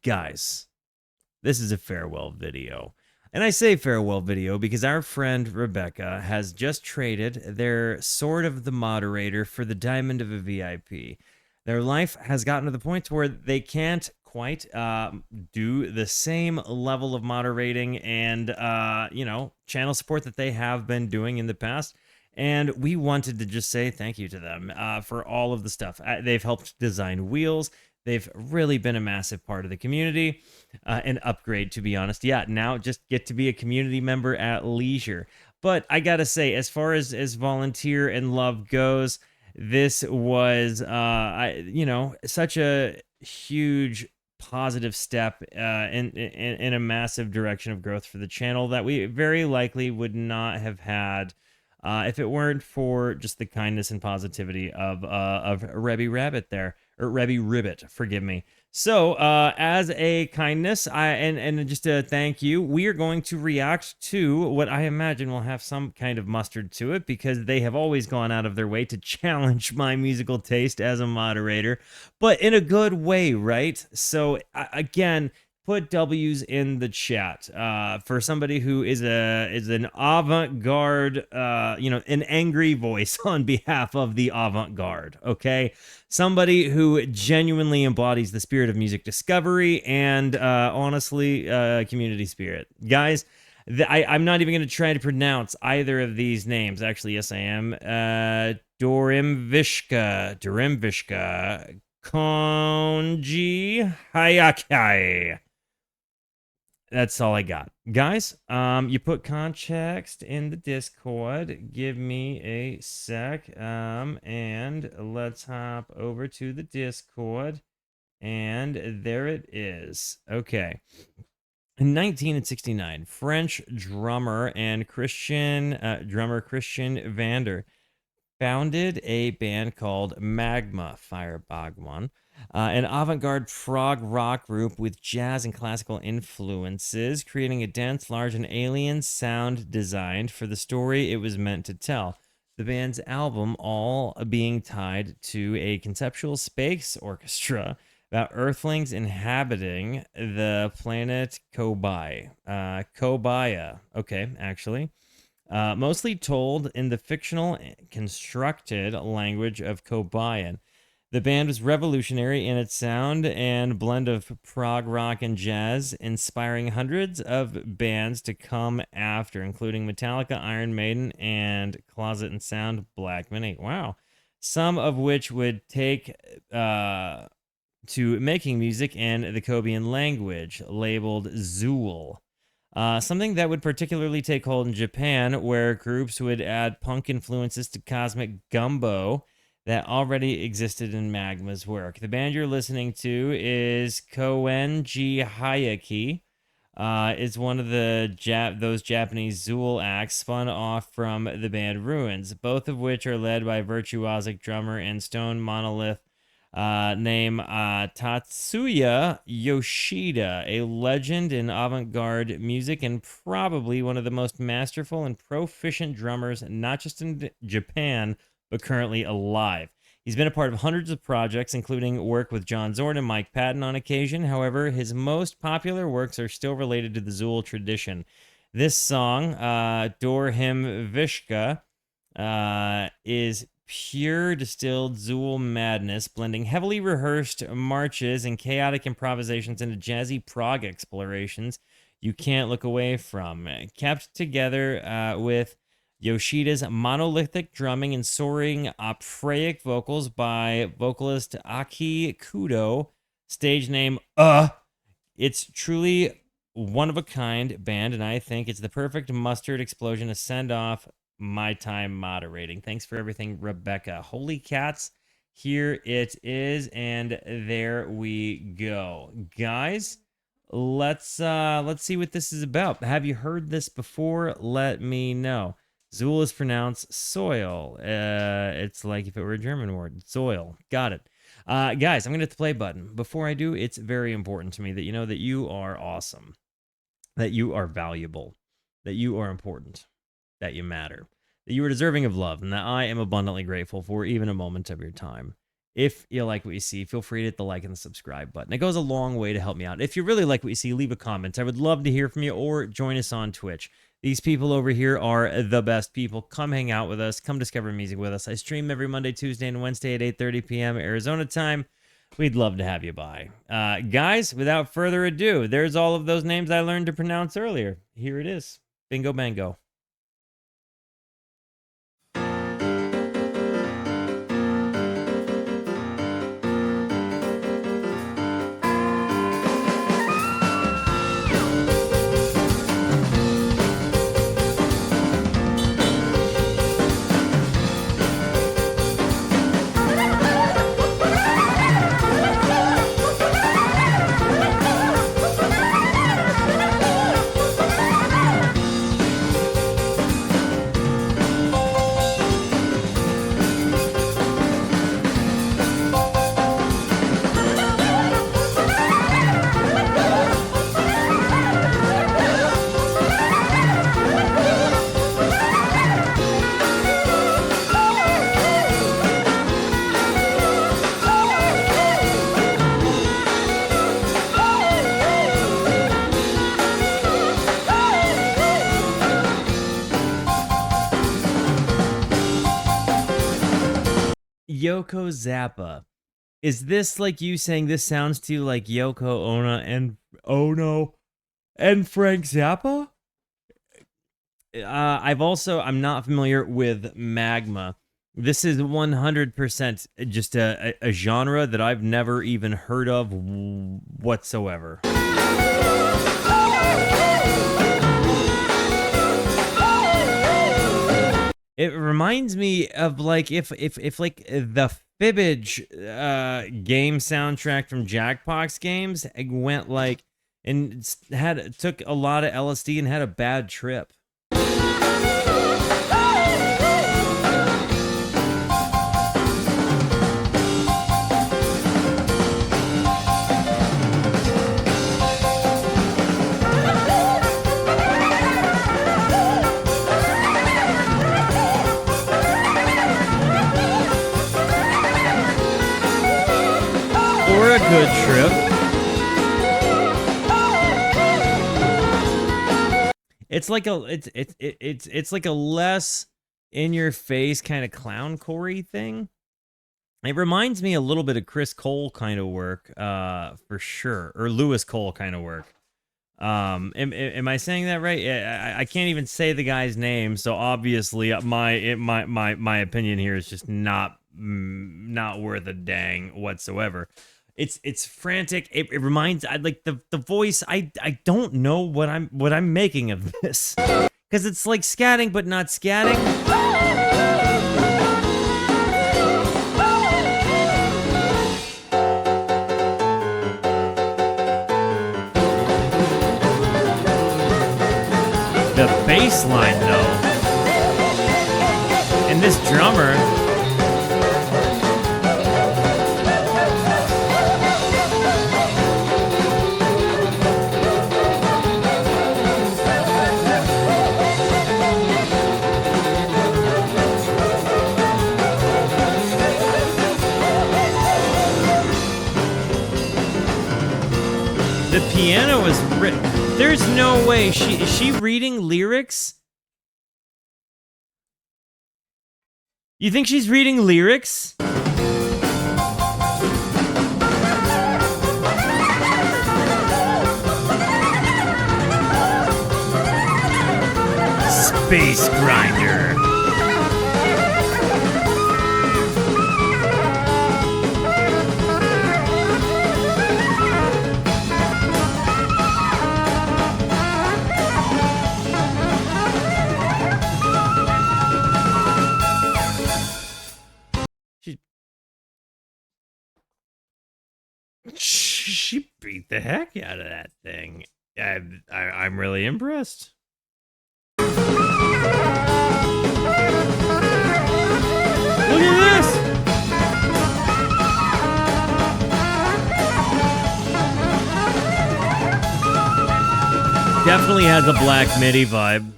Guys, this is a farewell video. And I say farewell video because our friend Rebecca has just traded their Sword of the Moderator for the Diamond of a VIP. Their life has gotten to the point where they can't quite do the same level of moderating and, channel support that they have been doing in the past. And we wanted to just say thank you to them for all of the stuff. They've helped design wheels. They've really been a massive part of the community. An upgrade, to be honest. Yeah, now just get to be a community member at leisure. But I gotta say, as far as volunteer and love goes, this was, such a huge positive step in a massive direction of growth for the channel that we very likely would not have had if it weren't for just the kindness and positivity of Rebby Rabbit there, or Rebby Ribbit, forgive me. So, as a kindness, and just a thank you, we are going to react to what I imagine will have some kind of mustard to it, because they have always gone out of their way to challenge my musical taste as a moderator, but in a good way, right? So, again, put W's in the chat for somebody who is an avant-garde, an angry voice on behalf of the avant-garde. Okay, somebody who genuinely embodies the spirit of music discovery and honestly, community spirit, guys. I'm not even going to try to pronounce either of these names. Actually, yes, I am. Dhorimviskha, Koenji, Hyakkei. That's all I got. Guys, you put context in the Discord. Give me a sec. And let's hop over to the Discord. And there it is. Okay. In 1969, French drummer and Christian Vander founded a band called Magma Fire Bhagwan, an avant-garde prog rock group with jazz and classical influences, creating a dense, large, and alien sound designed for the story it was meant to tell. The band's album all being tied to a conceptual space orchestra about Earthlings inhabiting the planet Kobaya. Okay, actually. Mostly told in the fictional constructed language of Kobayan. The band was revolutionary in its sound and blend of prog rock and jazz, inspiring hundreds of bands to come after, including Metallica, Iron Maiden, and Closet and Sound Black Mini. Wow. Some of which would take to making music in the Kobian language, labeled Zool. Something that would particularly take hold in Japan, where groups would add punk influences to cosmic gumbo that already existed in Magma's work. The band you're listening to is Koenji Hayaki. It's one of those Japanese Zool acts spun off from the band Ruins, both of which are led by virtuosic drummer and stone monolith named Tatsuya Yoshida, a legend in avant-garde music and probably one of the most masterful and proficient drummers, not just in Japan, but currently alive. He's been a part of hundreds of projects, including work with John Zorn and Mike Patton on occasion. However, his most popular works are still related to the Zool tradition. This song, Dhorimviskha, is pure distilled Zool madness, blending heavily rehearsed marches and chaotic improvisations into jazzy prog explorations you can't look away from. Kept together with Yoshida's monolithic drumming and soaring operatic vocals by vocalist Aki Kudo, stage name It's truly one of a kind band, and I think it's the perfect mustard explosion to send off my time moderating. Thanks for everything, Rebecca. Holy cats, here it is, and there we go. Guys, let's see what this is about. Have you heard this before? Let me know. Zool is pronounced soil. It's like if it were a German word. Soil. Got it. Guys, I'm going to hit the play button. Before I do, it's very important to me that you know that you are awesome, that you are valuable, that you are important, that you matter, that you are deserving of love, and that I am abundantly grateful for even a moment of your time. If you like what you see, feel free to hit the like and the subscribe button. It goes a long way to help me out. If you really like what you see, leave a comment. I would love to hear from you, or join us on Twitch. These people over here are the best people. Come hang out with us. Come discover music with us. I stream every Monday, Tuesday, and Wednesday at 8:30 p.m. Arizona time. We'd love to have you by. Guys, without further ado, there's all of those names I learned to pronounce earlier. Here it is. Bingo bango. Yoko Zappa. Is this like you saying this sounds to you like Yoko Ono and Frank Zappa? I'm not familiar with Magma. This is 100% just a genre that I've never even heard of whatsoever. It reminds me of like if like the Fibbage game soundtrack from Jackbox games went like and took a lot of LSD and had a bad trip. Or a good trip. It's like it's like a less in your face kind of clowncore thing. It reminds me a little bit of Chris Cole kind of work, for sure, or Lewis Cole kind of work. Am I saying that right? I can't even say the guy's name, so obviously my opinion here is just not worth a dang whatsoever. It's frantic. It reminds like the voice. I don't know what I'm making of this, because it's like scatting but not scatting. The bass line though, and this drummer. The piano is there's no way is she reading lyrics? You think she's reading lyrics? Space Grinder. She beat the heck out of that thing. I'm really impressed. Look at this! Definitely has a Black MIDI vibe.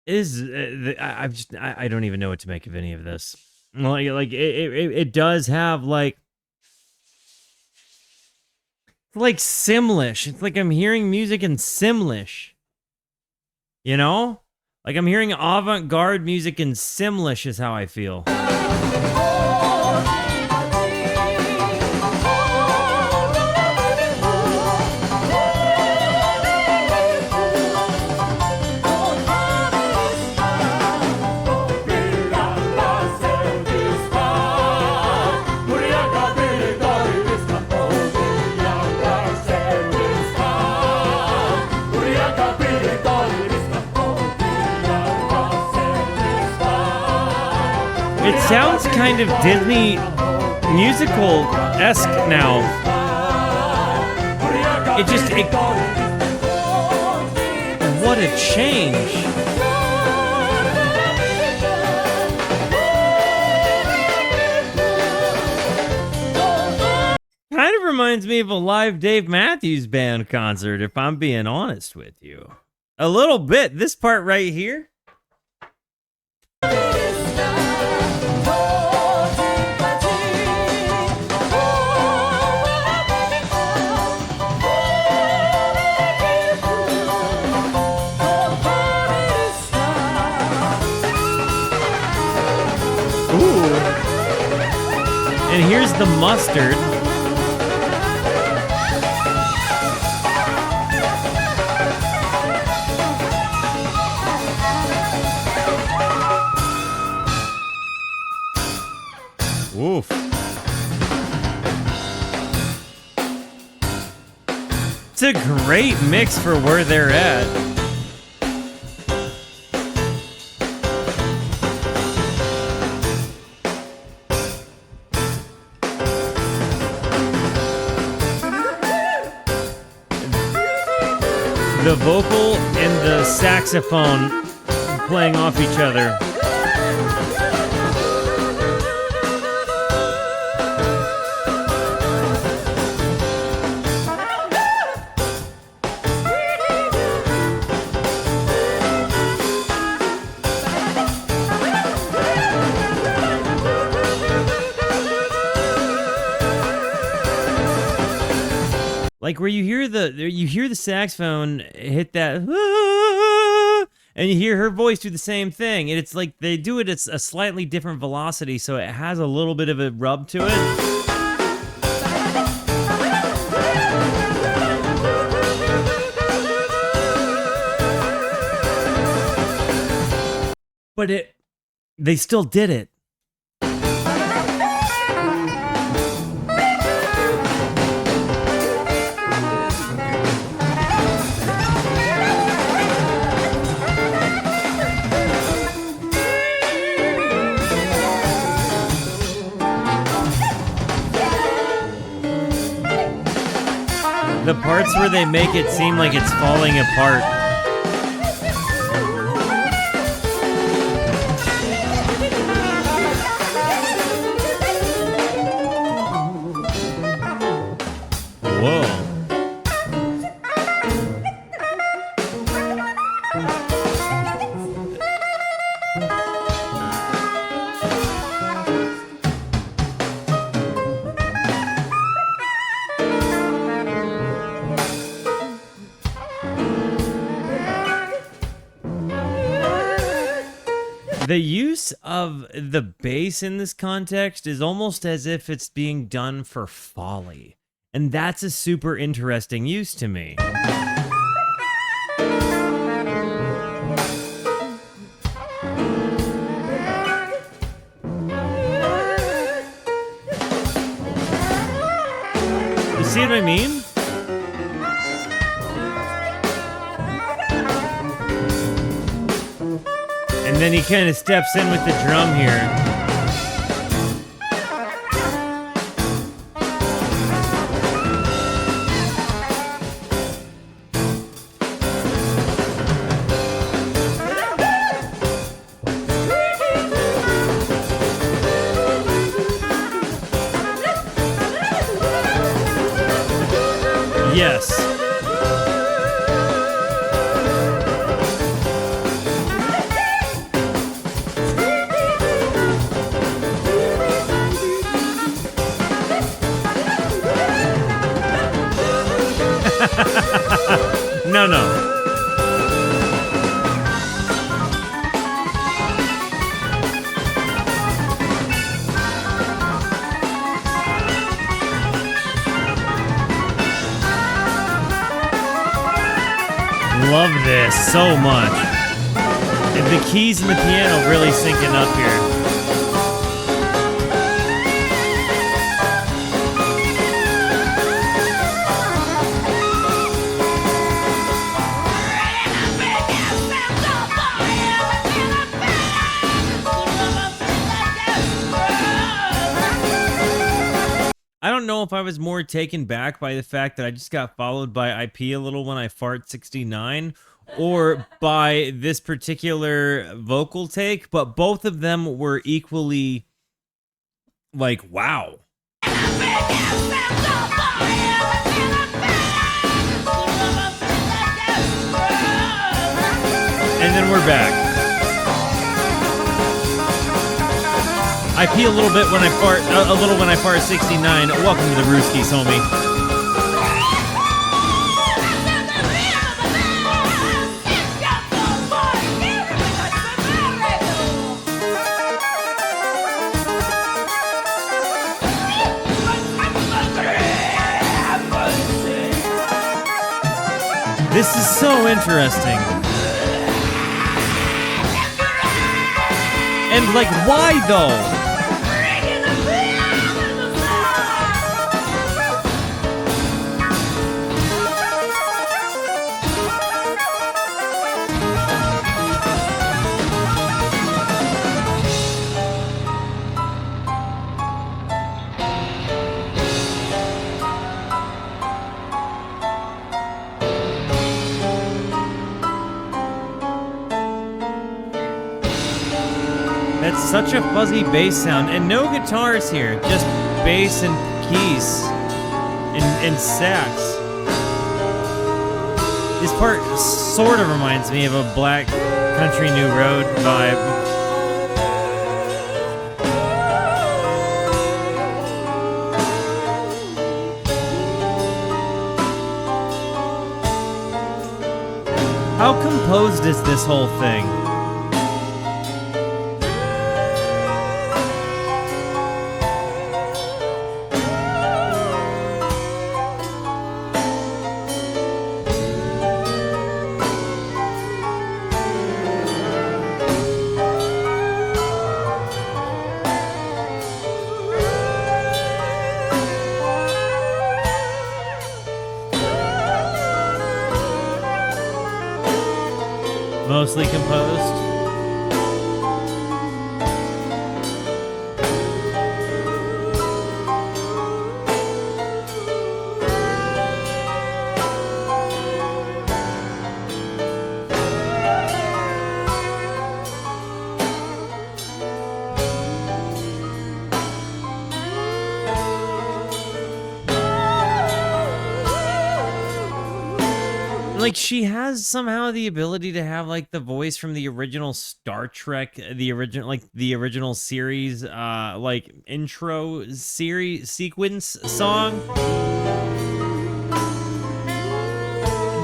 I don't even know what to make of any of this. It does have like Simlish. It's like I'm hearing music in Simlish. You know? Like I'm hearing avant-garde music in Simlish is how I feel. It sounds kind of Disney musical-esque now. What a change. Kind of reminds me of a live Dave Matthews Band concert, if I'm being honest with you. A little bit. This part right here. And here's the mustard. Oof. It's a great mix for where they're at. The vocal and the saxophone playing off each other. Like where you hear the saxophone hit that, and you hear her voice do the same thing, and it's like they do it at a slightly different velocity, so it has a little bit of a rub to it. But they still did it. The parts where they make it seem like it's falling apart. Whoa. The use of the bass in this context is almost as if it's being done for folly. And that's a super interesting use to me. You see what I mean? And then he kind of steps in with the drum here. Yes. no. Love this so much. And the keys and the piano really syncing up here. I don't know if I was more taken back by the fact that I just got followed by IP a little when I fart 69, or by this particular vocal take, but both of them were equally like, wow. And then we're back. I pee a little bit when I fart, a little when I fart 69. Welcome to the Rooskies, homie. This is so interesting. And like, why though? That's such a fuzzy bass sound, and no guitars here, just bass and keys and sax. This part sort of reminds me of a Black Country New Road vibe. How composed is this whole thing? Mostly composed. Like, she has somehow the ability to have like the voice from the original Star Trek, the original series, like intro series sequence song.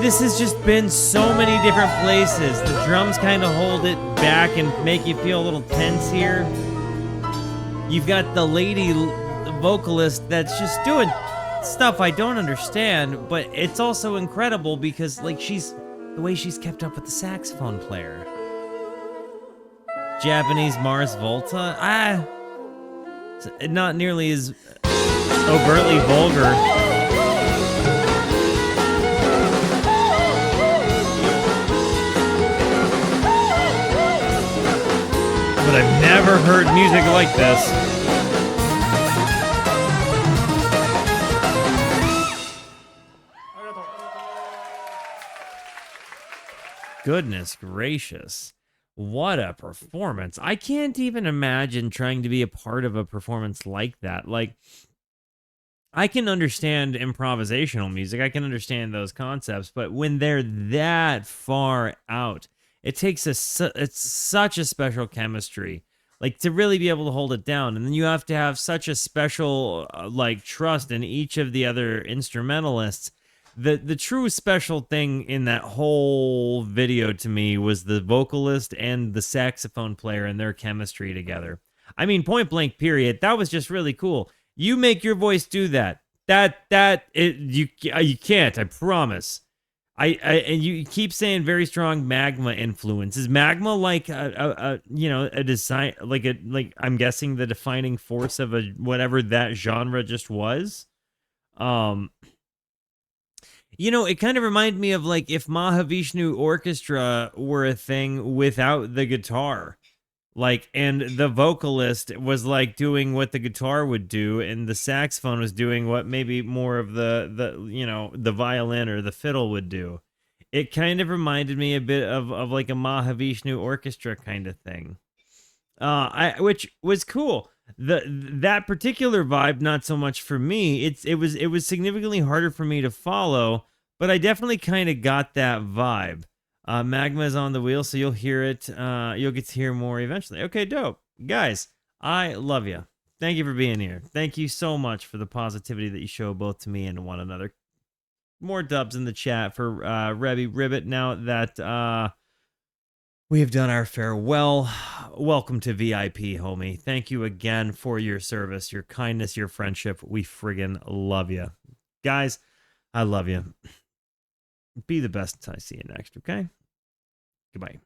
This has just been so many different places. The drums kind of hold it back and make you feel a little tense here. You've got the lady vocalist that's just doing stuff I don't understand, but it's also incredible because like the way she's kept up with the saxophone player. Japanese Mars Volta, not nearly as overtly vulgar. But I've never heard music like this. Goodness gracious. What a performance. I can't even imagine trying to be a part of a performance like that. Like, I can understand improvisational music. I can understand those concepts, but when they're that far out, it's such a special chemistry. Like, to really be able to hold it down. And then you have to have such a special, like, trust in each of the other instrumentalists the true special thing in that whole video to me was the vocalist and the saxophone player and their chemistry together. I mean, point blank, period. That was just really cool. You make your voice do that. You can't. I promise. And you keep saying very strong magma influence. Is magma like a design like I'm guessing the defining force of a whatever that genre just was? It kind of reminded me of like if Mahavishnu Orchestra were a thing without the guitar. Like, and the vocalist was like doing what the guitar would do, and the saxophone was doing what maybe more of the violin or the fiddle would do. It kind of reminded me a bit of like a Mahavishnu Orchestra kind of thing. Which was cool. That particular vibe, not so much for me. It was significantly harder for me to follow, but I definitely kind of got that vibe. Magma is on the wheel, so you'll hear it. You'll get to hear more eventually. Okay, dope. Guys, I love you. Thank you for being here. Thank you so much for the positivity that you show both to me and to one another. More dubs in the chat for Rebby Ribbit now that we have done our farewell. Welcome to VIP, homie. Thank you again for your service, your kindness, your friendship. We friggin' love you. Guys, I love you. Be the best until I see you next, okay? Goodbye.